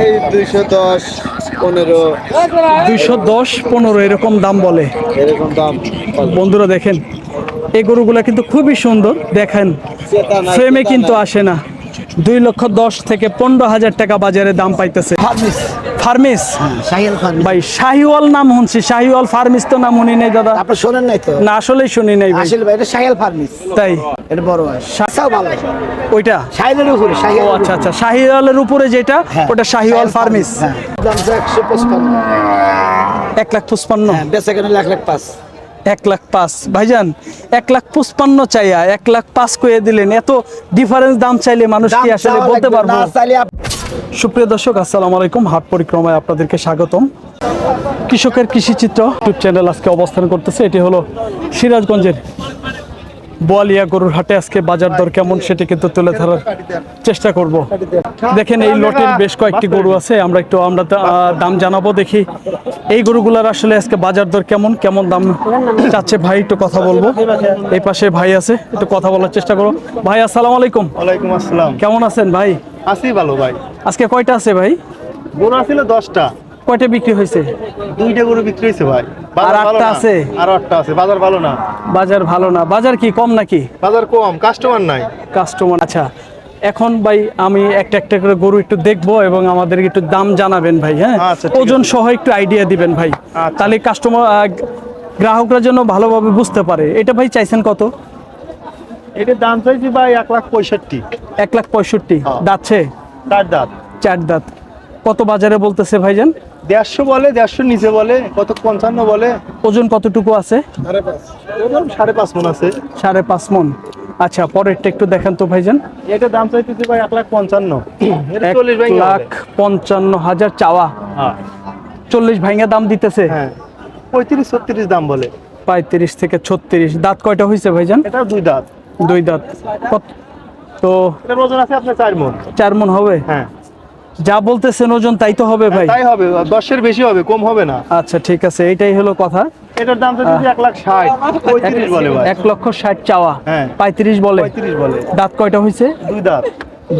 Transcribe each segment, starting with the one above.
এই 210, 15, 210-15 এরকম দাম বলে। এরকম দাম। বন্ধুরা দেখেন এই গরুগুলা কিন্তু খুবই সুন্দর, দেখেন ফ্রেমে কিন্তু আসে না। 2,10,000 থেকে 15,000 টাকা বাজারে দাম পাইতেছে। ফার্মিস, ফার্মিস শাহিয়াল ফার্মিস। ভাই, শাহিওয়াল নাম শুনছি, শাহিওয়াল ফার্মিস তো নাম শুনি নাই দাদা। আপনি শোনেন নাই তো? না, আসলেই শুনি নাই ভাই। আসলে ভাই এটা শাহিয়াল ফার্মিস। তাই এটা বড় হয়, শাসাও ভালো। ওইটা শাহিয়ালের উপরে, ও শাহিয়াল। আচ্ছা আচ্ছা, শাহিওয়ালের উপরে যেটা ওটা শাহিওয়াল ফার্মিস। হ্যাঁ, দাম 155। 1,55,000। হ্যাঁ, বেচা কেন 1,05,000। 1,05,000 ভাইজান, 1,55,000 চাইয়া 1,05,000 করে দিলেন। এত ডিফারেন্স দাম চাইলে মানুষ কি আসলে বলতে পারবো? না চাইলে সুপ্রিয় দর্শক, আসসালামু আলাইকুম। হাট পরিক্রমায় আপনাদেরকে স্বাগতম। কৃষকের কৃষিচিত্র ইউটিউব চ্যানেল আজকে অবস্থান করতেছে। এটি হলো সিরাজগঞ্জের বোয়ালিয়া গরুর হাটে। আজকে বাজার দর কেমন সেটি কিন্তু তুলে ধরার চেষ্টা করব। দেখেন এই লটের বেশ কয়েকটি গরু আছে, আমরা দাম জানাবো। দেখি এই গরুগুলার আসলে আজকে বাজার দর কেমন কেমন দাম চাচ্ছে। ভাই একটু কথা বলবো, এই পাশে ভাই আছে, একটু কথা বলার চেষ্টা করো। ভাই আসসালামু আলাইকুম। ওয়ালাইকুম আসসালাম। কেমন আছেন ভাই? আছি ভালো ভাই। আজকে কয়টা আছে ভাই? গরু ছিল 10টা, কয়টা বিক্রি হয়েছে? 2টা গরু বিক্রি হয়েছে ভাই। আর 8টা আছে? আর 8টা আছে। বাজার ভালো না। বাজার ভালো না? বাজার কি কম নাকি? বাজার কম, কাস্টমার নাই। কাস্টমার, আচ্ছা। এখন ভাই আমি একটা একটা করে গরু একটু দেখবো এবং আমাদেরকে একটু দাম জানাবেন ভাই। হ্যাঁ, আচ্ছা, ঠিক ওজন আছে। সহ একটু আইডিয়া দিবেন ভাই। আচ্ছা। তাহলে কাস্টমার গ্রাহকরা যেন ভালোভাবে বুঝতে পারে। এটা ভাই চাইছেন কত? এটার দাম চাইছি ভাই 1,65,000। 1,65,000 দাচ্ছে? 4 দাঁত। 4 দাঁত। কত বাজারে বলতেছে ভাইজান? 150 বলে, 150 নিচে বলে, কত 55 বলে। ওজন কতটুকু আছে? 5.5 মণ আছে। 5.5 মণ। আচ্ছা, পরেরটা একটু দেখেন তো ভাইজান। এটার দাম চাইতেছি ভাই 1,55,000। এটা 40 ভাই। 1,55,000 চাওয়া। হ্যাঁ 40 ভাঙা দাম দিতেছে। হ্যাঁ, 35-36 দাম বলে। 35 থেকে 36। দাঁত কয়টা হয়েছে ভাইজান? এটা 2 দাঁত। 2 দাঁত। তো এটার ওজন আছে আপনার 4 মণ। 4 মণ হবে? হ্যাঁ, যা বলতেছেন ওজন তাই তো হবে ভাই। তাই হবে, 10-এর বেশি হবে, কম হবে না। আচ্ছা ঠিক আছে, এইটাই হলো কথা। এটার দাম তো দিদি 1,60,000, 35 বলে ভাই। 1,60,000 চাওয়া। হ্যাঁ। 35 বলে। 35 বলে। দাঁত কয়টা হয়েছে? 2 দাঁত।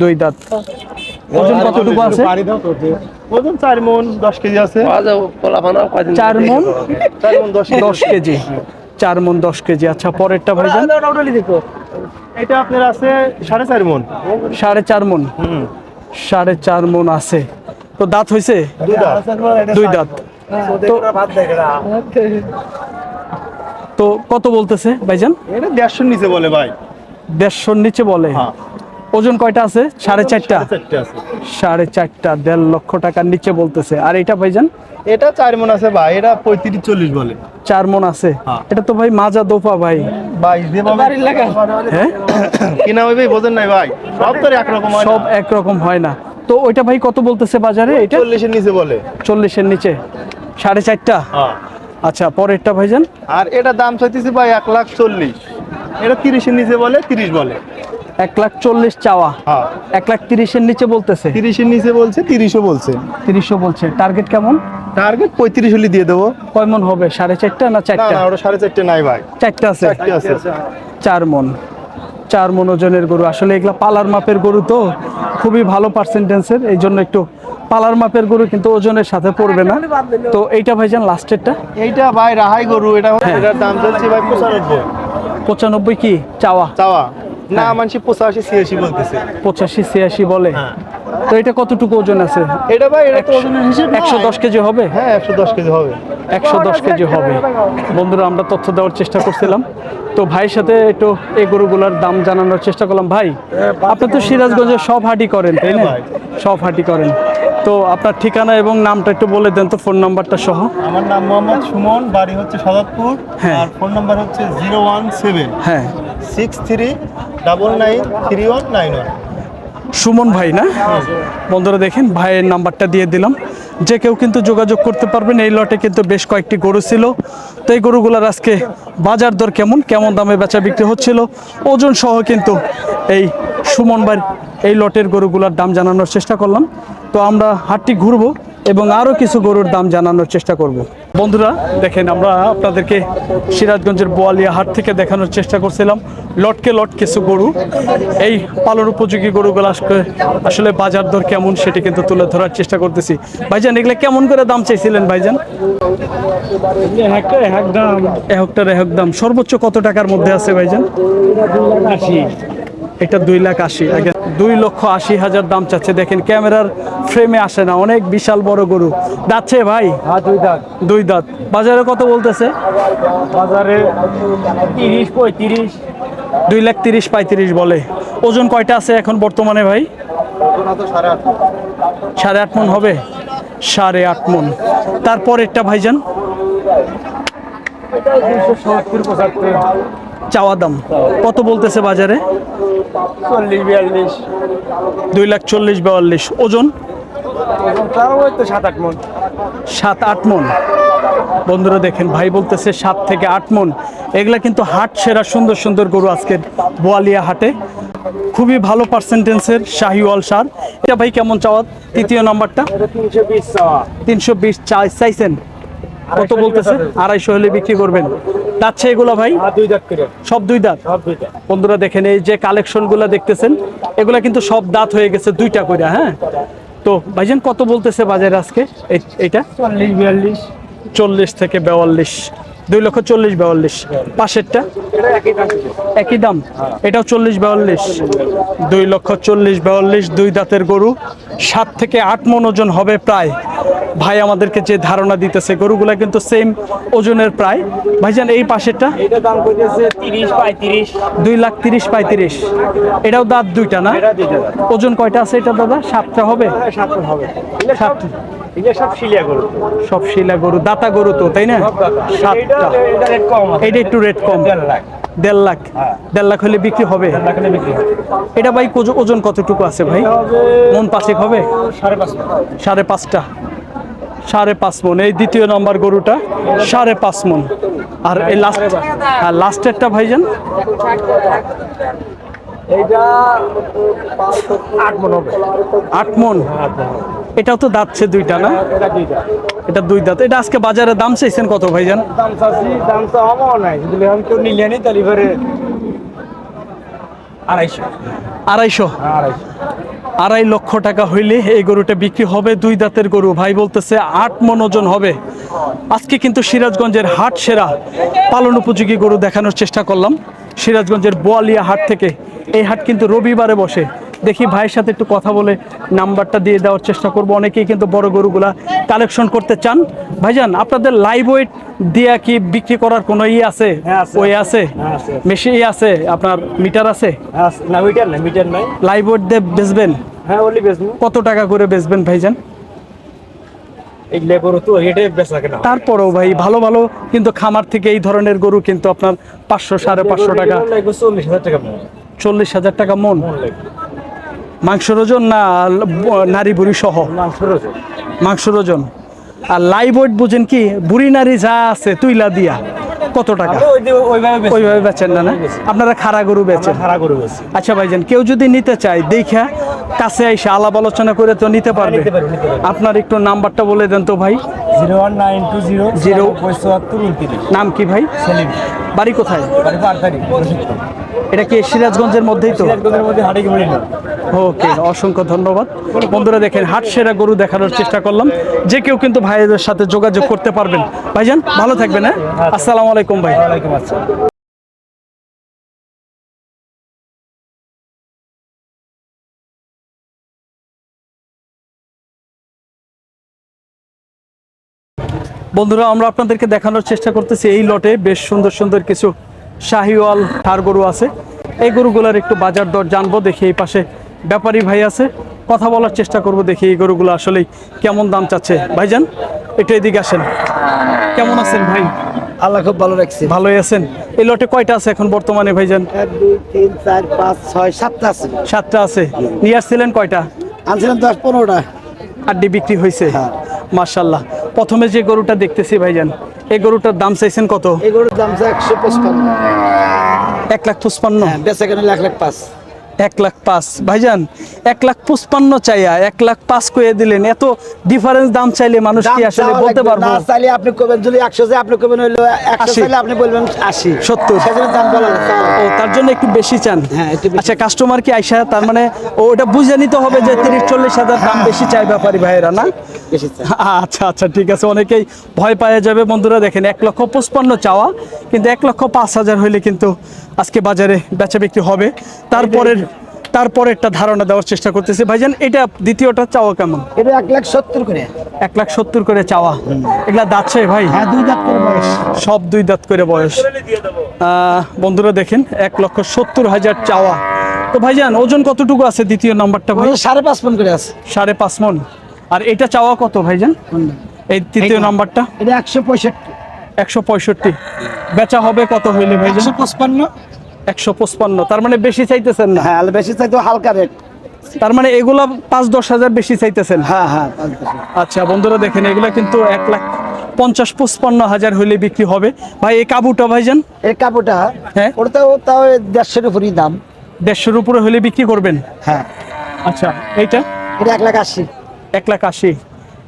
2 দাঁত। ওজন কতটুকু আছে? ওজন 4 মণ 10 কেজি আছে। 4 মণ 4 মণ 10 কেজি। 10 কেজি। 4 মণ 10 কেজি। আচ্ছা, পরেরটা ভাইজান। এটা আপনার আছে 4.5 মণ। 4.5 মণ। 4.5 মণ আছে। তো দাঁত হয়েছে? 2 দাঁত। 2 দাঁত। তো কত বলতেছে ভাইজান? এটা 150 নিচে বলে ভাই। 150 নিচে বলে। হ্যাঁ। ওজন কয়টা আছে? 4.5টা। 4.5 আছে। 4.5টা। 1.5 লক্ষ টাকার নিচে বলতেছে। আর এটা ভাইজান? এটা 4 মণ আছে ভাই। এটা 35-40 বলে। 4 মণ আছে। হ্যাঁ। এটা তো ভাই মাজা দোপা ভাই। ভাই যেভাবে হ্যাঁ, কিনা হবে বোঝেন নাই ভাই, সব তো একরকম হয় না। সব একরকম হয় না। তো ওইটা ভাই কত বলতেছে বাজারে? এটা 40-এর নিচে বলে। 40-এর নিচে। 4.5টা। হ্যাঁ। আচ্ছা, পরেরটা ভাইজান। আর এটা দাম চাইতেছি ভাই 1,40,000। এটা 30-এর নিচে বলে, 30 বলে। 1,40,000 চাওয়া। হ্যাঁ। 1,30,000-এর নিচে বলতেছে। 30-এর নিচে বলছে, 30ও বলছে। 30ও বলছে। টার্গেট কেমন? টার্গেট 35 হলে দিয়ে দেবো। কয় মণ হবে? 4.5টা না না 4টা? না, ওটা 4.5 নাই ভাই। 4টা আছে। 4টে আছে। 4 মণ। 4 মণ ওজনের গরু। আসলে এগুলা পালার মাপের গরু, তো খুবই ভালো পার্সেন্টেন্সের, এই জন্য একটু পালার মাপের গরু কিন্তু ওজনের সাথে পড়বে না। তো এইটা ভাইজান লাস্টেরটা। এইটা ভাই রাহাই গরু। এটার দাম চলছে ভাই 95। 95 কি চাওয়া? চাওয়া না, মানুষ 85-86 বলতেছে। 85-86 বলে। তো এটা কতটুকু ওজন আছে? এটা ভাই এটা তো ওজনের হিসেব না। 110 কেজি হবে? হ্যাঁ, 110 কেজি হবে। 110 কেজি হবে। বন্ধুরা, আমরা তথ্য দেওয়ার চেষ্টা করছিলাম, তো ভাইয়ের সাথে একটু এই গরুগুলোর দাম জানানোর চেষ্টা করলাম। ভাই, আপনি তো সিরাজগঞ্জে সব হাটই করেন তাই না? ভাই। সব হাটই করেন। তো আপনার ঠিকানা এবং নামটা একটু বলে দেন তো, ফোন নাম্বারটা সহ। আমার নাম মোহাম্মদ সুমন, বাড়ি হচ্ছে সাদাতপুর। হ্যাঁ। আর ফোন নাম্বার হচ্ছে 017 হ্যাঁ, 63993191। সুমন ভাই না? বন্ধুরা দেখেন, ভাইয়ের নাম্বারটা দিয়ে দিলাম, যে কেউ কিন্তু যোগাযোগ করতে পারবেন। এই লটে কিন্তু বেশ কয়েকটি গরু ছিল, তো এই গরুগুলোর আজকে বাজার দর কেমন কেমন দামে বেচা বিক্রি হচ্ছিল, ওজন সহ কিন্তু এই সুমন ভাই এই লটের গরুগুলোর দাম জানানোর চেষ্টা করলাম। তো আমরা হাটটি ঘুরবো, এবং আরও কিছু গরুর দাম জানানোর চেষ্টা করব। বন্ধুরা দেখেন, আমরা আপনাদেরকে সিরাজগঞ্জের বোয়ালিয়া হাট থেকে দেখানোর চেষ্টা করছিলাম লটকে লট কিছু গরু। এই পালন উপযোগী গরুগুলো আসলে বাজার দর কেমন সেটি কিন্তু তুলে ধরার চেষ্টা করতেছি। ভাইজান, এগুলো কেমন করে দাম চাইছিলেন ভাইজান? এক দাম সর্বোচ্চ কত টাকার মধ্যে আছে ভাইজান? এটা 2,80,000, আগে 2,80,000 দাম চাচ্ছে। দেখেন ক্যামেরার ফ্রেমে আসে না, অনেক বিশাল বড় গরু। দাঁতছে ভাই? দুই দাঁত। বাজারে কত বলতেছে? বাজারে 30-35। 2,30,000-35,000 বলে। ওজন কয়টা আছে এখন বর্তমানে ভাই? 8.5 মণ হবে। 8.5 মণ। তারপরেরটা ভাইজান? চাওয়া দাম কত বলতেছে বাজারে? 40-42। 2,40,000-42। ওজন? 7-8 মণ। 7-8 মণ। বন্ধুরা দেখেন, ভাই বলতেছে 7 থেকে 8 মণ। এগুলা কিন্তু হাট সেরা সুন্দর সুন্দর গরু আজকের বোয়ালিয়া হাটে। খুবই ভালো পার্সেন্টেন্সের শাহিওয়াল সার। এটা ভাই কেমন চাওয়া? তৃতীয় নাম্বারটা 320 চাওয়া। 320 চাইছেন? কত বলতেছে? 250 হলে বিক্রি করবেন। যাচ্ছে এগুলো ভাই? 2 দাঁত করে। সব 2 দাঁত। বন্ধুরা দেখেন, এই যে কালেকশনগুলো দেখতেছেন এগুলা কিন্তু সব দাঁত হয়ে গেছে 2টা করে। হ্যাঁ, তো ভাইজান কত বলতেছে বাজারে আজকে এইটা? 40-42। 40 থেকে 42। 2,40,000-42। পাশেরটা একই দাম, এটাও 40-42। 2,40,000-42। 2 দাঁতের গরু, 7 থেকে 8 মণ ওজন হবে প্রায়। ভাই আমাদেরকে যে ধারণা দিতেছে গরুগুলা কিন্তু সেম ওজনের প্রায়। ভাইজান এই পাশেরটা? এটা দাম কইতেছে 30-35। 2,30,000-35। এটাও দাঁত 2টা না? এটা 2 দাঁত। ওজন কয়টা আছে এটা দাদা? 7টা হবে। 7 হবে। 7টা। এটা সব শিলিয়া গরু। সব শিলা গরু, দাতা গরু তো, তাই না? 7টা। এটা রেট কম আছে। এটা একটু রেট কম। 1.5 লাখ। 1.5 লাখ। 1.5 লাখ হলে বিক্রি হবে। 1.5 লাখ হলে বিক্রি হবে। এটা ভাই ওজন কতটুকু আছে ভাই? মন পাঁচেক হবে? 5.5 মণ। 5.5টা। 5.5 মণ। এই দ্বিতীয় নম্বর গরুটা 5.5 মণ। আর এই লাস্টেরটা ভাইজান? এইটা 8 মণ হবে। 8 মণ। এটাও তো দাঁতছে 2টা না? এটা 2 দাঁত। এটা 2 দাঁত। এটা আজকে বাজারে দাম চাইছেন কত ভাইজান? দাম চাচ্ছি, দাম তো আমার নাই, যদি আমি কেউ নিলে নি তাহলে এবারে 250। 250। 2.5 লক্ষ টাকা হইলে এই গরুটা বিক্রি হবে। 2 দাঁতের গরু। ভাই বলতেছে 8 মণ ওজন হবে। আজকে কিন্তু সিরাজগঞ্জের হাট সেরা পালন উপযোগী গরু দেখানোর চেষ্টা করলাম সিরাজগঞ্জের বোয়ালিয়া হাট থেকে। এই হাট কিন্তু রবিবারে বসে। দেখি ভাইয়ের সাথে একটু কথা বলে নাম্বারটা দিয়ে দেওয়ার চেষ্টা করব। অনেকেই কিন্তু বড় গরুগুলা কালেকশন করতে চান। ভাইজান, আপনাদের লাইভ ওয়েট দিয়ে কি বিক্রি করার কোনো আছে? ওই আছে, মেশিন আছে, আপনার মিটার আছে? না, মিটার নাই। লাইভ ওয়েট দিয়ে বেচবেন? হ্যাঁ, ওলি বেচবো। কত টাকা করে বেচবেন ভাইজান? এগুলো গরু তো হেঁটে বেচা কেনা। তারপরেও ভাই ভালো ভালো কিন্তু খামার থেকে এই ধরনের গরু কিন্তু আপনার 500 550 টাকা। 40,000 টাকা মণ। 40,000 টাকা মণ। মাংসের ওজন না নারী বুড়ি সহ? মাংসের ওজন। আর লাইভ ওয়েট বুঝেন কি, বুড়ি নারী যা আছে তুইলা দিয়া কত টাকা? ওইভাবে বেচেন না? আপনারা খাড়া গরু বেচেন? খাড়া গরু বেচি। আচ্ছা ভাইজান, কেউ যদি নিতে চায় দেখা কাছে এসে আলাপ আলোচনা করে তো নিতে পারবে। আপনার একটু নাম্বারটা বলে দেন তো ভাই। 01920 নাম কি ভাই? সেলিম। বাড়ি কোথায়? বাড়ি এটা কি সিরাজগঞ্জের মধ্যেই তো? সিরাজগঞ্জের মধ্যে হাটে কি বলি না। ওকে, অসংখ্য ধন্যবাদ। বন্ধুরা দেখেন, হাট সেরা গরু দেখানোর চেষ্টা করলাম। যে কেউ কিন্তু ভাইদের সাথে যোগাযোগ করতে পারবেন। ভাইজান ভালো থাকবেন। হ্যাঁ, আসসালামু আলাইকুম ভাই। ওয়ালাইকুম আসসালাম। বন্ধুরা, আমরা আপনাদেরকে দেখানোর চেষ্টা করতেছি এই লটে বেশ সুন্দর সুন্দর কিছু শাহিওয়াল ষাঁড় গরু আছে। এই গরুগুলোর একটু বাজার দর জানবো। দেখি এই পাশে ব্যাপারী ভাই আছে, কথা বলার চেষ্টা করব। দেখি এই গরুগুলো আসলেই কেমন দাম চাচ্ছে। ভাইজান একটু এদিকে আসেন। কেমন আছেন ভাই? আল্লাহ খুব ভালো রাখছে। ভালোই আছেন। এই লটে কয়টা আছে এখন বর্তমানে ভাইজান? 1 2 3 4 5 6 7টা আছে। 7টা আছে। নিয়ে আসছিলেন কয়টা? আনছিলাম 10-15টা। আড্ডি বিক্রি হয়েছে? হ্যাঁ। মাশাআল্লাহ। প্রথমে যে গরুটা দেখতেছি ভাইজান, এই গরুটার দাম চাইছেন কত? এই গরুর দাম 155। 1,55,000। হ্যাঁ, বেচা কেনা 1,05,000। 1,05,000 ভাইজান 1,55,000 চাইয়া 1,05,000 কইয়ে দিলেন, এত ডিফারেন্স দাম চাইলে মানুষ কি দাম আসলে চাওয়া বলতে লাগবে। পারবো? না চাইলে আপনি কবেন, যদি 100 চাই আপনি কবেন হইলো 100 80 চাইলে আপনি বলবেন 80 70 সেজন্য দাম বলা লাগবে। ও তার জন্য একটু বেশি চান। হ্যাঁ, একটু বেশি। আচ্ছা, কাস্টমার কি আইসা তার মানে ওটা বুঝে নিতে হবে যে 30-40 হাজার দাম বেশি চাই ব্যাপারী ভাইয়েরা না? বেশি চাই। আচ্ছা আচ্ছা, ঠিক আছে, অনেকেই ভয় পাওয়া যাবে বন্ধুরা। দেখেন 1,55,000 চাওয়া, কিন্তু 1,05,000 হইলে কিন্তু আজকে বাজারে বেচা বিক্রি হবে। তারপরে একটা ধারণা দেওয়ার চেষ্টা করতেছি ভাইজান। এটা দ্বিতীয়টা চাওয়া কেমন? এটা 1,70,000 করে। 1,70,000 করে চাওয়া। এগুলা দাঁত চাই ভাই? হ্যাঁ, 2 দাঁত করে বয়স। সব 2 দাঁত করে বয়স। বন্ধুরা দেখেন 1,70,000 চাওয়া। তো ভাইজান ওজন কতটুকু আছে দ্বিতীয় নাম্বারটা ভাই? 5.5 মণ করে আছে। 5.5 মণ। আর এটা চাওয়া কত ভাইজান? এই তৃতীয় নাম্বারটা এটা 165। 165। বেচা হবে কত হইলে ভাইজান? 155। 155। তার মানে বেশি চাইতেছেন না? হ্যাঁ, বেশি চাই তো হালকা রেট। তার মানে এগুলা 5-10 হাজার বেশি চাইতেছেন? হ্যাঁ হ্যাঁ। আচ্ছা বন্ধুরা দেখেন, এগুলা কিন্তু 1,50,000-55,000 হইলে বিক্রি হবে। ভাই এই কাবুটা ভাইজান? এই কাপড়টা হ্যাঁ, ওটা তাও 150 উপরই দাম। 150-এর উপরে হলে বিক্রি করবেন? হ্যাঁ। আচ্ছা, এইটা? এটা 1,80,000। 1,80,000।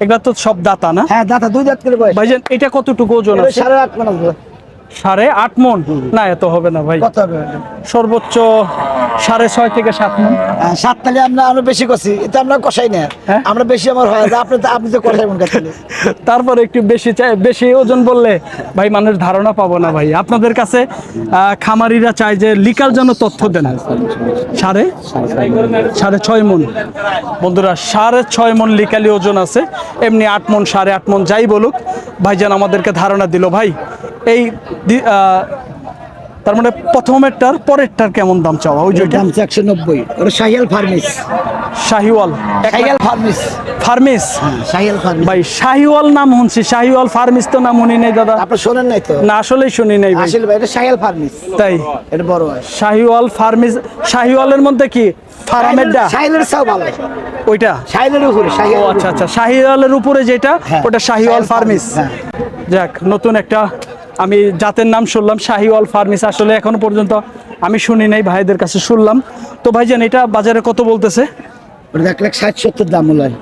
এগুলা তো সব দাতা না? হ্যাঁ, দাঁতা 2 দাঁত করে বয়স। ভাইজান এটা কতটুকু ওজন এটা আছে? 8.5 মণ আছে। 8.5 মণ? না, এত হবে না ভাই। কত হবে? সর্বোচ্চ 6.5 থেকে 7 মণ। 7 তালে আমরা বেশি করছি, এটা আমরা কষাই না। হ্যাঁ? আমরা বেশি আমার হয়, আপনি তো কষাইবেন কাছে। তারপরে একটু বেশি চাই, বেশি ওজন বললে ভাই মানুষ ধারণা পাবো না ভাই। আপনাদের কাছে খামারিরা চায় যে লিকাল যেন তথ্য দেন। 6.5 মণ। বন্ধুরা 6.5 মণ লিকালি ওজন আছে। এমনি 8 মণ 8.5 মণ যাই বলুক, ভাইজান আমাদেরকে ধারণা দিল। ভাই এই তার মানে প্রথমেরটার পরেরটার কেমন দাম চাওয়া? ওই যে দাম 190। ওটা শাহিয়াল ফার্মিস। শাহিওয়াল? শাহিয়াল ফার্মিস। ফার্মিস? হ্যাঁ, শাহিয়াল ফার্মিস। ভাই শাহিওয়াল নাম শুনছি, শাহিওয়াল ফার্মিস তো নাম শুনি নাই দাদা। আপনি শোনেন নাই তো? না, আসলেই শুনি নাই ভাই। আসলে ভাই এটা শাহিয়াল ফার্মিস। তাই? এটা বড় হয়। শাহিওয়াল ফার্মিস। শাহিওয়ালের মধ্যে কি ফার্মেরটা? শাহিয়ালের চাও ভালো। ওইটা? শাহিয়ালের উপরে ও শাহিয়াল। আচ্ছা আচ্ছা, শাহিওয়ালের উপরে যেটা হ্যাঁ, ওটা শাহিওয়াল শাহিওয়াল ফার্মিস। ফার্মিস, যাক, নতুন একটা আমি জাতের নাম শুনলাম, শাহিওয়াল ফার্মিস। আসলে এখনো পর্যন্ত আমি শুনি নাই, ভাইদের কাছে শুনলাম। তো ভাইজান এটা বাজারে কত বলতেছে? ওটা 1,60,70 দাম হয়।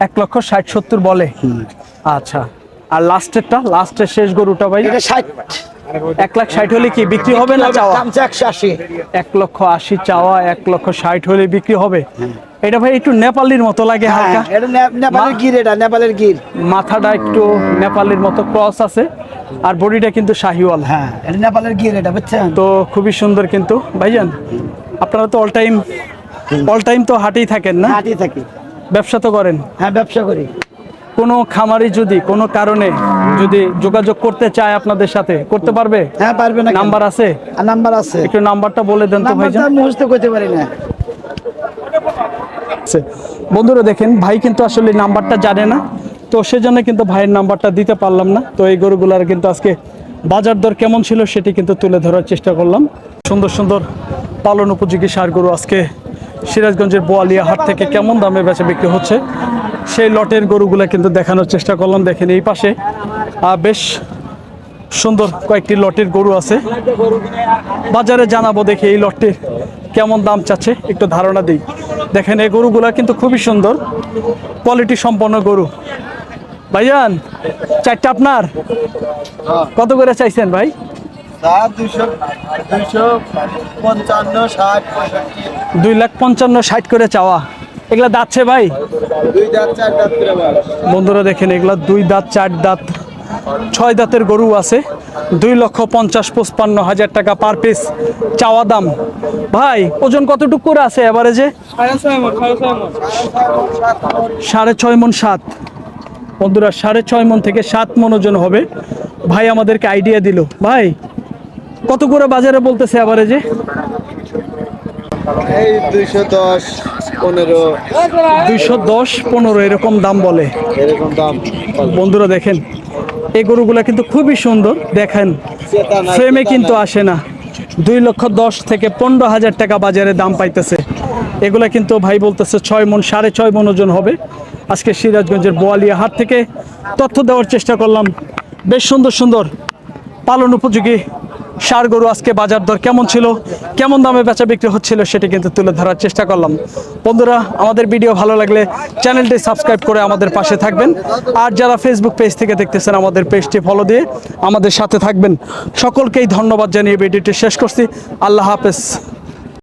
1,60,70 বলে? আচ্ছা। আর লাস্টের শেষ গরুটা ভাই? এটা 60। 1,60,000 হলে কি বিক্রি হবে না চাওয়া? দাম 180। 1,80,000 চাওয়া, 1,60,000 হলে বিক্রি হবে। এটা ভাই একটু নেপালির মতো লাগে হালকা। হ্যাঁ, এটা নেপালের গির, এটা নেপালের গির। মাথাটা একটু নেপালির মতো ক্রস আছে, আর বডিটা কিন্তু শাহিওয়াল। হ্যাঁ, এটা নেপালের গির, এটা বুঝছেন তো খুবই সুন্দর কিন্তু ভাইজান। আপনারা তো অল টাইম তো হাটেই থাকেন না? হাঁটিয়ে থাকি। ব্যবসা তো করেন? হ্যাঁ, ব্যবসা করি। কোনো খামারি যদি কোনো কারণে যদি যোগাযোগ করতে চায় আপনাদের সাথে, করতে পারবে? হ্যাঁ, পারবে না। নাম্বার আছে? নাম্বার আছে। একটু নাম্বারটা বলে দেন তো ভাইজান। নাম্বারটা মুখস্থ করতে পারি না। বন্ধুরা দেখেন, ভাই কিন্তু আসলে নাম্বারটা জানে না, তো সেজন্য কিন্তু ভাইয়ের নাম্বারটা দিতে পারলাম না। তো এই গরুগুলার কিন্তু আজকে বাজার দর কেমন ছিল সেটি কিন্তু তুলে ধরার চেষ্টা করলাম। সুন্দর সুন্দর পালন উপযোগী ষাঁড় গরু আজকে সিরাজগঞ্জের বোয়ালিয়া হাট থেকে কেমন দামে বেচা বিক্রি হচ্ছে সেই লটের গরুগুলা কিন্তু দেখানোর চেষ্টা করলাম। দেখেন এই পাশে বেশ সুন্দর কয়েকটি লটের গরু আছে, বাজারে জানাবো দেখি এই লটটির কেমন দাম চাচ্ছে, একটু ধারণা দিই। দেখেন এই গরুগুলা কিন্তু খুবই সুন্দর, কোয়ালিটি সম্পন্ন গরু। ভাইজান চারটা আপনার কত করে চাইছেন ভাই? 2,55,60 করে চাওয়া। এগুলা দাঁতছে ভাই? 2 দাঁত 4 দাঁত করে বয়স। বন্ধুরা দেখেন এগুলা 2 দাঁত 4 দাঁত 6 দাঁতের গরু আছে। 2,50,55,000 টাকা পার পিস চাওয়া দাম। ভাই ওজন কতটুকু করে আছে এভারেজে? 6.5 মণ 7। বন্ধুরা 6.5 মণ থেকে 7 মণ ওজন হবে। ভাই আমাদেরকে আইডিয়া দিল। ভাই কত করে বাজারে বলতেছে এভারেজে? এই 210 15 210-15 এরকম দাম বলে। এরকম দাম। বন্ধুরা দেখেন এই গরুগুলা কিন্তু খুবই সুন্দর, দেখেন ফ্রেমে কিন্তু আসে না। 2,10,000 থেকে 15,000 টাকা বাজারে দাম পাইতেছে। এগুলা কিন্তু ভাই বলতেছে 6 মণ 6.5 মণ ওজন হবে। আজকে সিরাজগঞ্জের বোয়ালিয়া হাট থেকে তথ্য দেওয়ার চেষ্টা করলাম। বেশ সুন্দর সুন্দর পালন উপযোগী ষাঁড় গরু আজকে বাজার দর কেমন ছিল, কেমন দামে বেচা বিক্রি হচ্ছিল সেটি কিন্তু তুলে ধরার চেষ্টা করলাম। বন্ধুরা, আমাদের ভিডিও ভালো লাগলে চ্যানেলটি সাবস্ক্রাইব করে আমাদের পাশে থাকবেন। আর যারা ফেসবুক পেজ থেকে দেখতেছেন আমাদের পেজটি ফলো দিয়ে আমাদের সাথে থাকবেন। সকলকেই ধন্যবাদ জানিয়ে ভিডিওটি শেষ করছি। আল্লাহ হাফেজ।